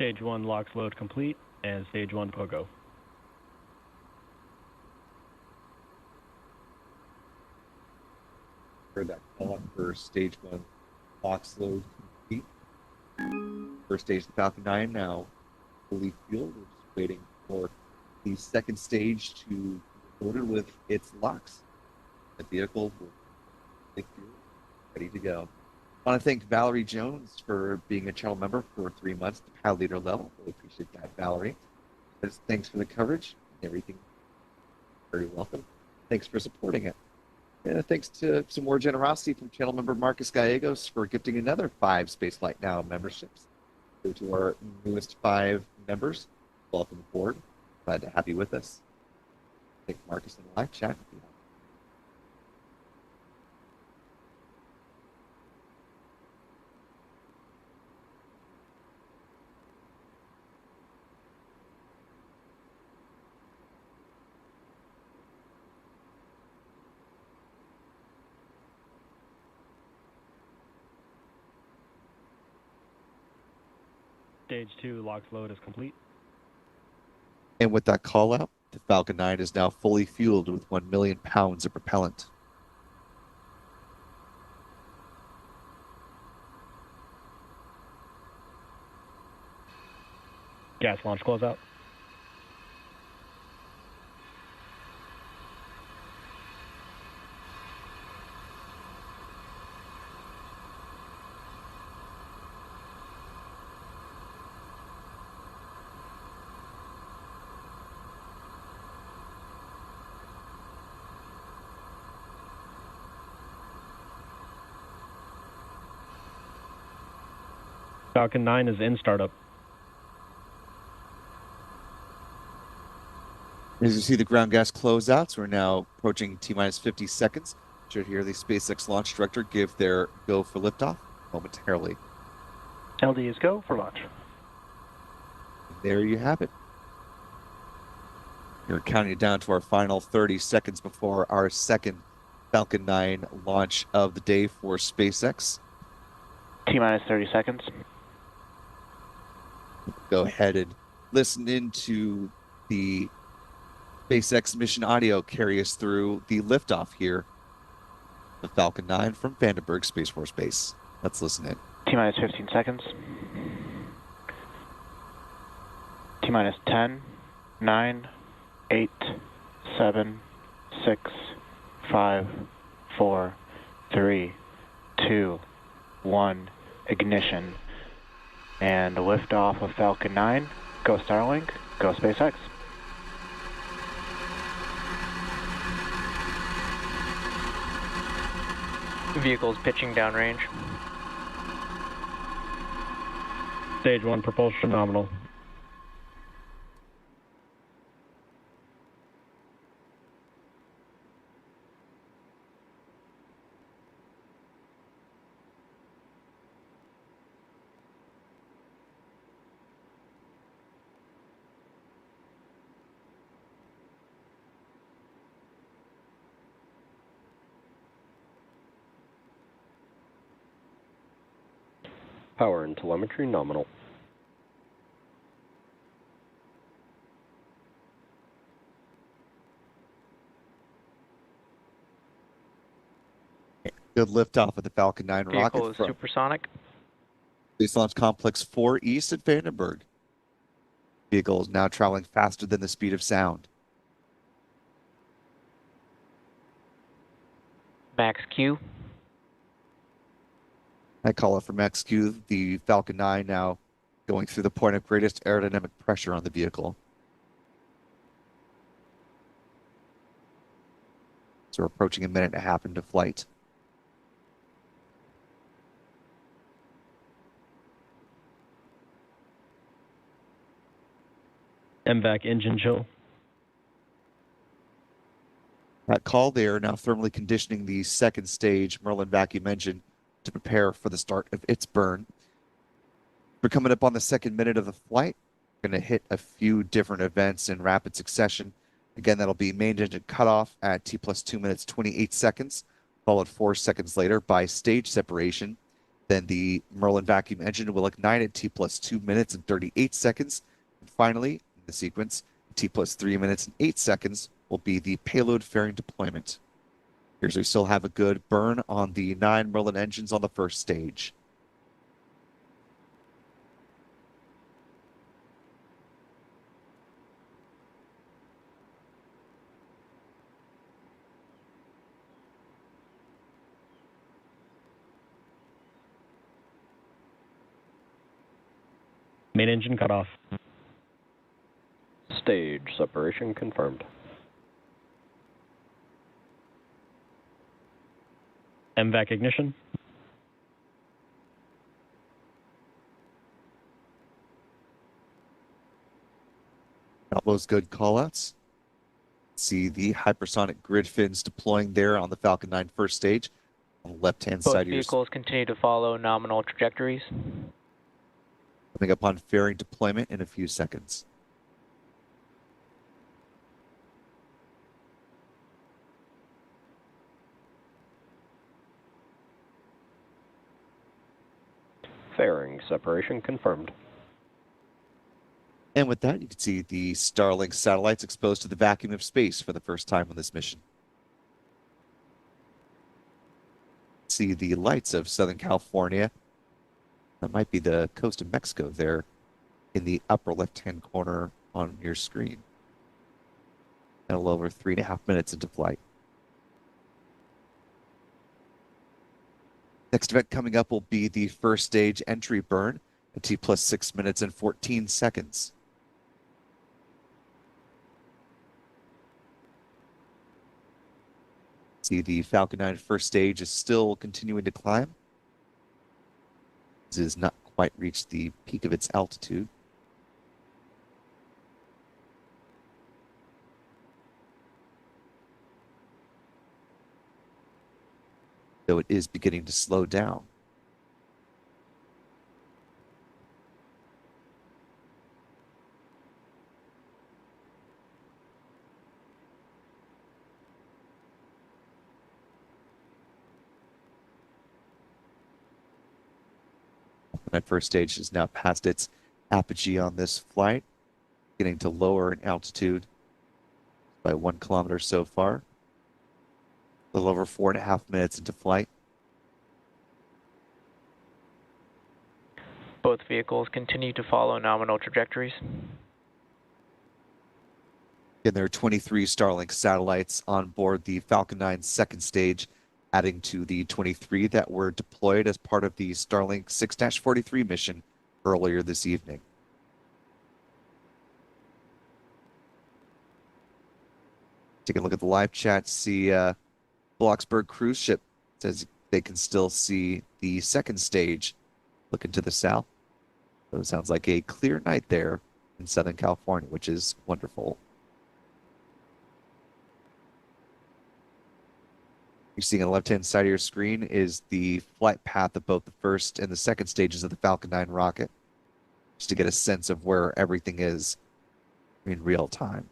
Stage 1 locks load complete, and Stage 1 POGO. Heard that call up for Stage 1 locks load complete. First stage, the Falcon 9 now fully fueled. We're just waiting for the second stage to be loaded with its locks. The vehicle will be ready to go. I want to thank Valerie Jones for being a channel member for 3 months at the PAL leader level. Really appreciate that, Valerie. Thanks for the coverage and everything. Very welcome. Thanks for supporting it. And thanks to some more generosity from channel member Marcus Gallegos for gifting another 5 Spaceflight Now memberships. So to our newest 5 members, welcome aboard. Glad to have you with us. Thank Marcus in the live chat. Stage 2 locks load is complete. And with that call out, the Falcon 9 is now fully fueled with 1 million pounds of propellant. Gas launch closeout. Falcon 9 is in startup. As you see the ground gas closeouts, we're now approaching T-minus 50 seconds. Should hear the SpaceX launch director give their go for liftoff momentarily. LD is go for launch. And there you have it. We're counting it down to our final 30 seconds before our second Falcon 9 launch of the day for SpaceX. T-minus 30 seconds. Go ahead and listen into the SpaceX mission audio carry us through the liftoff here. The Falcon 9 from Vandenberg Space Force Base. Let's listen in. T-minus 15 seconds. T-minus 10, 9, 8, 7, 6, 5, 4, 3, 2, 1, ignition. And liftoff of Falcon 9. Go Starlink, go SpaceX. Vehicles pitching downrange. Stage 1 propulsion nominal. Power and telemetry nominal. Good liftoff of the Falcon 9 Vehicle rocket is from supersonic. Space Launch Complex 4 East at Vandenberg. Vehicle is now traveling faster than the speed of sound. Max Q. I call it from XQ, the Falcon 9 now going through the point of greatest aerodynamic pressure on the vehicle. So we're approaching a minute and a half into flight. MVAC engine chill. That call, they are now thermally conditioning the second stage Merlin vacuum engine to prepare for the start of its burn. We're coming up on the second minute of the flight. We're going to hit a few different events in rapid succession. Again, that'll be main engine cutoff at T plus 2 minutes 28 seconds, followed 4 seconds later by stage separation. Then the Merlin vacuum engine will ignite at T plus 2 minutes and 38 seconds. And finally, in the sequence, T plus 3 minutes and 8 seconds will be the payload fairing deployment. Here's where we still have a good burn on the 9 Merlin engines on the first stage. Main engine cut off. Stage separation confirmed. MVAC ignition. All those good callouts. See the hypersonic grid fins deploying there on the Falcon 9 first stage. On the left-hand Both side of your vehicles continue to follow nominal trajectories. coming up on fairing deployment in a few seconds. Fairing separation confirmed. And with that, you can see the Starlink satellites exposed to the vacuum of space for the first time on this mission. See the lights of Southern California. That might be the coast of Mexico there in the upper left-hand corner on your screen. And a little over 3.5 minutes into flight. Next event coming up will be the first stage entry burn at T plus 6 minutes and 14 seconds. See the Falcon 9 first stage is still continuing to climb. This has not quite reached the peak of its altitude. Though it is beginning to slow down. That first stage is now past its apogee on this flight, getting to lower in altitude by 1 kilometer so far. A little over 4.5 minutes into flight. Both vehicles continue to follow nominal trajectories. And there are 23 Starlink satellites on board the Falcon 9 second stage, adding to the 23 that were deployed as part of the Starlink 6-43 mission earlier this evening. Take a look at the live chat, see Bloxburg cruise ship says they can still see the second stage looking to the south. So it sounds like a clear night there in Southern California, which is wonderful. You're seeing on the left-hand side of your screen is the flight path of both the first and the second stages of the Falcon 9 rocket, just to get a sense of where everything is in real time.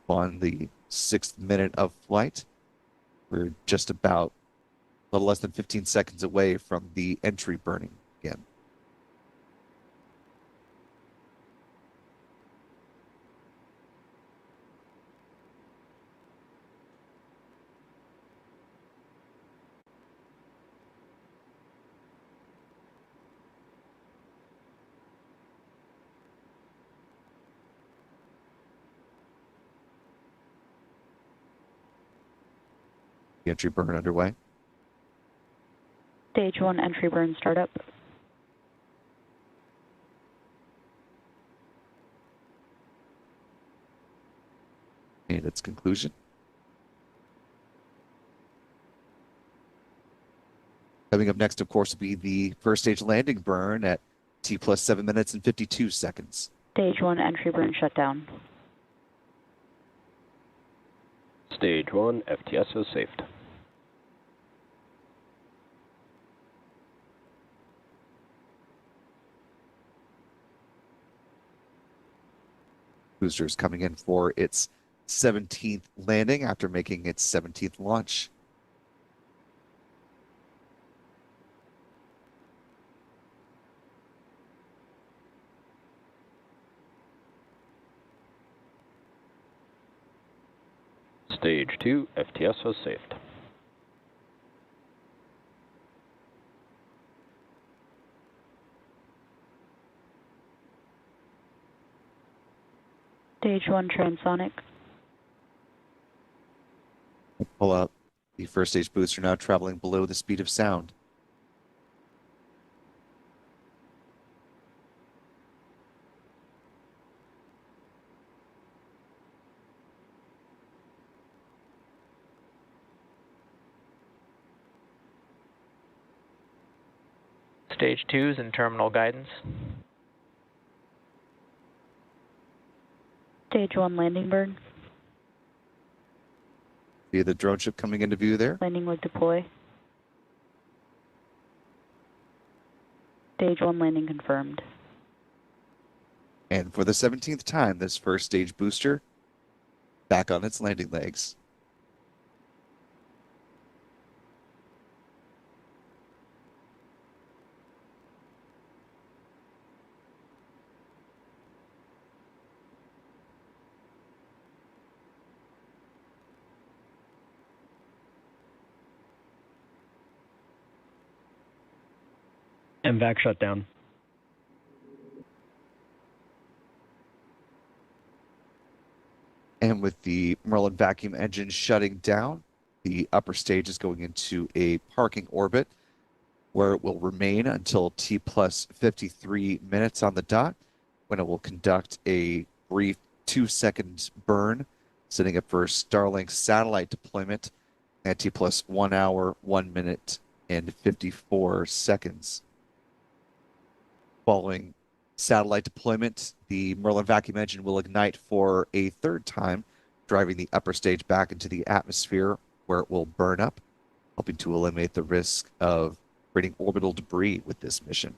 On the 6th minute of flight, we're just about a little less than 15 seconds away from the entry burning again. The entry burn underway. Stage 1 entry burn startup. And its conclusion. Coming up next, of course, will be the first stage landing burn at T plus 7 minutes and 52 seconds. Stage 1 entry burn shutdown. Stage 1 FTS is saved. booster is coming in for its 17th landing after making its 17th launch. Stage 2, FTS has saved. Stage 1 transonic. Pull up. The first stage booster now traveling below the speed of sound. Stage 2 is in terminal guidance. Stage 1 landing burn. See the drone ship coming into view there. Landing leg deploy. Stage 1 landing confirmed. And for the 17th time, this first stage booster back on its landing legs. MVAC shutdown. And with the Merlin vacuum engine shutting down, the upper stage is going into a parking orbit where it will remain until T plus 53 minutes on the dot, when it will conduct a brief 2-second burn, setting up for Starlink satellite deployment at T plus 1 hour, 1 minute, and 54 seconds. Following satellite deployment, the Merlin vacuum engine will ignite for a third time, driving the upper stage back into the atmosphere where it will burn up, helping to eliminate the risk of creating orbital debris with this mission.